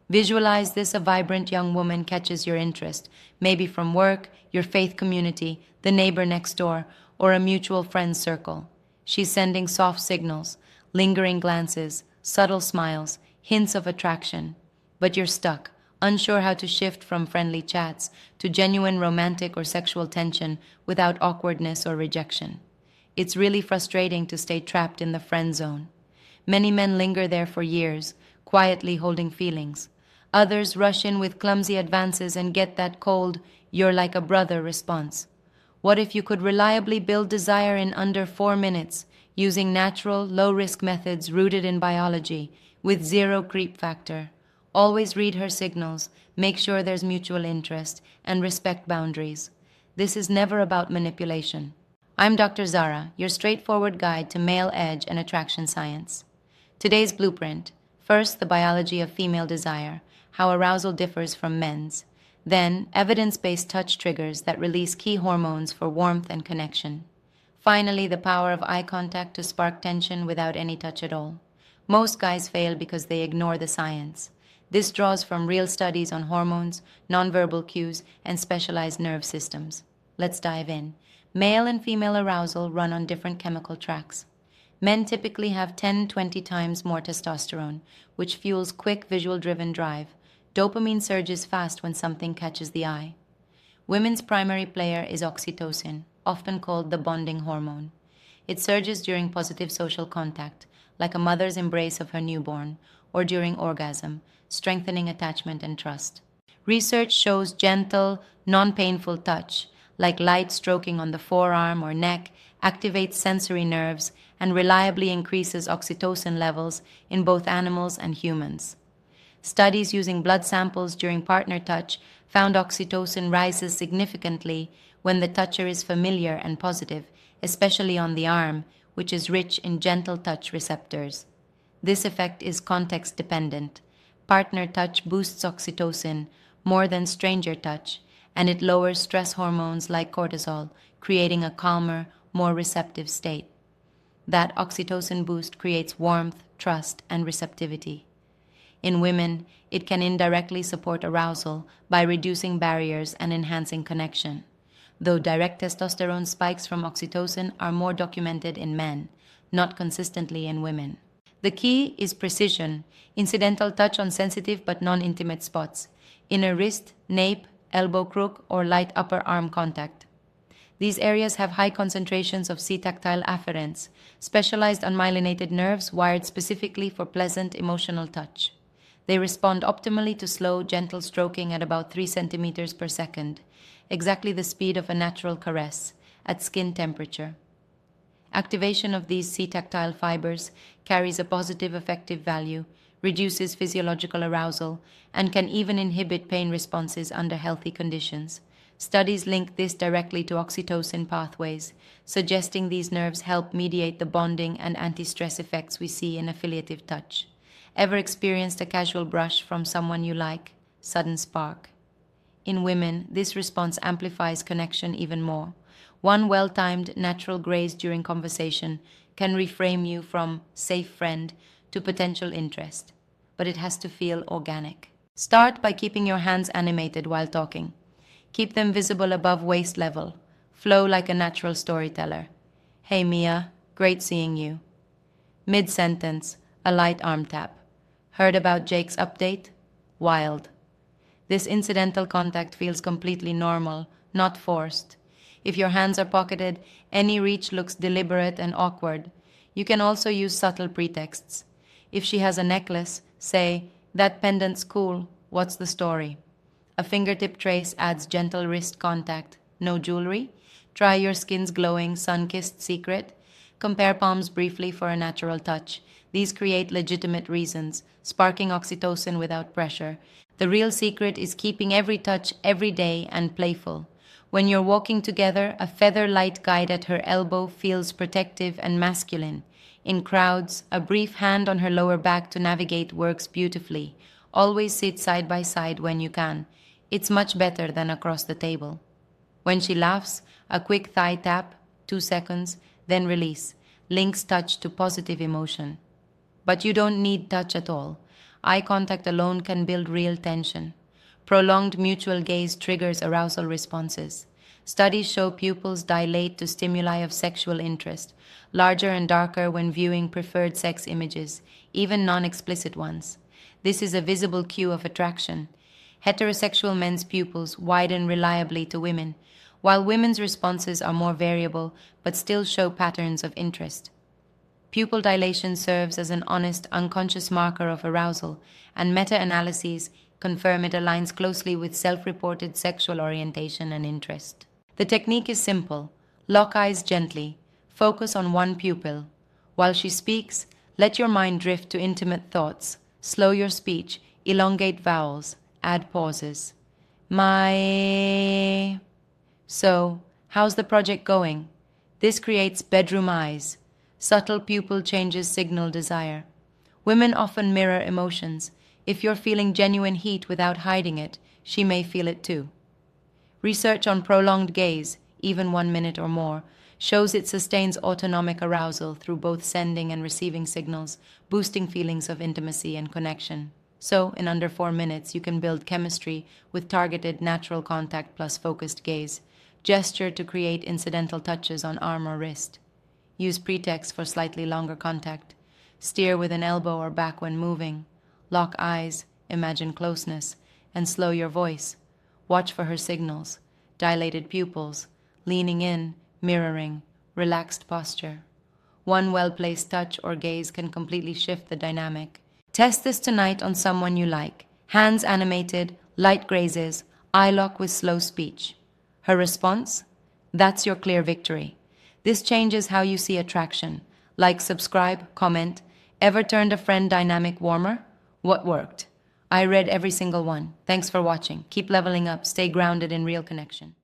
Visualize this: a vibrant young woman catches your interest, maybe from work, your faith community, the neighbor next door, or a mutual friends circle. She's sending soft signals, lingering glances, subtle smiles, hints of attraction. But you're stuck, unsure how to shift from friendly chats to genuine romantic or sexual tension without awkwardness or rejection. It's really frustrating to stay trapped in the friend zone. Many men linger there for years, quietly holding feelings. Others rush in with clumsy advances and get that cold, "you're like a brother" response. What if you could reliably build desire in under 4 minutes, using natural, low-risk methods rooted in biology, with zero creep factor? Always read her signals, make sure there's mutual interest, and respect boundaries. This is never about manipulation. I'm Dr. Zara, your straightforward guide to male edge and attraction science. Today's blueprint: first, the biology of female desire, how arousal differs from men's. Then, evidence-based touch triggers that release key hormones for warmth and connection. Finally, the power of eye contact to spark tension without any touch at all. Most guys fail because they ignore the science. This draws from real studies on hormones, nonverbal cues, and specialized nerve systems. Let's dive in. Male and female arousal run on different chemical tracks. Men typically have 10-20 times more testosterone, which fuels quick visual-driven drive. Dopamine surges fast when something catches the eye. Women's primary player is oxytocin, often called the bonding hormone. It surges during positive social contact, like a mother's embrace of her newborn, or during orgasm, strengthening attachment and trust. Research shows gentle, non-painful touch, like light stroking on the forearm or neck, activates sensory nerves and reliably increases oxytocin levels in both animals and humans. Studies using blood samples during partner touch found oxytocin rises significantly when the toucher is familiar and positive, especially on the arm, which is rich in gentle touch receptors. This effect is context-dependent. Partner touch boosts oxytocin more than stranger touch, and it lowers stress hormones like cortisol, creating a calmer, more receptive state. That oxytocin boost creates warmth, trust, and receptivity. In women, it can indirectly support arousal by reducing barriers and enhancing connection, though direct testosterone spikes from oxytocin are more documented in men, not consistently in women. The key is precision, incidental touch on sensitive but non-intimate spots, inner wrist, nape, elbow crook, or light upper arm contact. These areas have high concentrations of C-tactile afferents, specialized unmyelinated nerves wired specifically for pleasant emotional touch. They respond optimally to slow, gentle stroking at about 3 centimeters per second, exactly the speed of a natural caress, at skin temperature. Activation of these C-tactile fibers carries a positive affective value, reduces physiological arousal, and can even inhibit pain responses under healthy conditions. Studies link this directly to oxytocin pathways, suggesting these nerves help mediate the bonding and anti-stress effects we see in affiliative touch. Ever experienced a casual brush from someone you like? Sudden spark. In women, this response amplifies connection even more. One well-timed natural graze during conversation can reframe you from safe friend to potential interest, but it has to feel organic. Start by keeping your hands animated while talking. Keep them visible above waist level. Flow like a natural storyteller. "Hey Mia, great seeing you." Mid-sentence, a light arm tap. "Heard about Jake's update? Wild." This incidental contact feels completely normal, not forced. If your hands are pocketed, any reach looks deliberate and awkward. You can also use subtle pretexts. If she has a necklace, say, "That pendant's cool, what's the story?" A fingertip trace adds gentle wrist contact. "No jewelry? Try your skin's glowing, sun-kissed secret." Compare palms briefly for a natural touch. These create legitimate reasons, sparking oxytocin without pressure. The real secret is keeping every touch every day and playful. When you're walking together, a feather-light guide at her elbow feels protective and masculine. In crowds, a brief hand on her lower back to navigate works beautifully. Always sit side by side when you can. It's much better than across the table. When she laughs, a quick thigh tap, 2 seconds, then release. Links touch to positive emotion. But you don't need touch at all. Eye contact alone can build real tension. Prolonged mutual gaze triggers arousal responses. Studies show pupils dilate to stimuli of sexual interest, larger and darker when viewing preferred sex images, even non-explicit ones. This is a visible cue of attraction. Heterosexual men's pupils widen reliably to women, while women's responses are more variable but still show patterns of interest. Pupil dilation serves as an honest, unconscious marker of arousal, and meta-analyses confirm it aligns closely with self-reported sexual orientation and interest. The technique is simple. Lock eyes gently. Focus on one pupil. While she speaks, let your mind drift to intimate thoughts. Slow your speech. Elongate vowels. Add pauses. So, how's the project going? This creates bedroom eyes. Subtle pupil changes signal desire. Women often mirror emotions. If you're feeling genuine heat without hiding it, she may feel it too. Research on prolonged gaze, even 1 minute or more, shows it sustains autonomic arousal through both sending and receiving signals, boosting feelings of intimacy and connection. So, in under 4 minutes, you can build chemistry with targeted natural contact plus focused gaze. Gesture to create incidental touches on arm or wrist. Use pretext for slightly longer contact. Steer with an elbow or back when moving. Lock eyes, imagine closeness, and slow your voice. Watch for her signals, dilated pupils, leaning in, mirroring, relaxed posture. One well-placed touch or gaze can completely shift the dynamic. Test this tonight on someone you like. Hands animated, light grazes, eye lock with slow speech. Her response? That's your clear victory. This changes how you see attraction. Like, subscribe, comment. Ever turned a friend dynamic warmer? What worked? I read every single one. Thanks for watching. Keep leveling up. Stay grounded in real connection.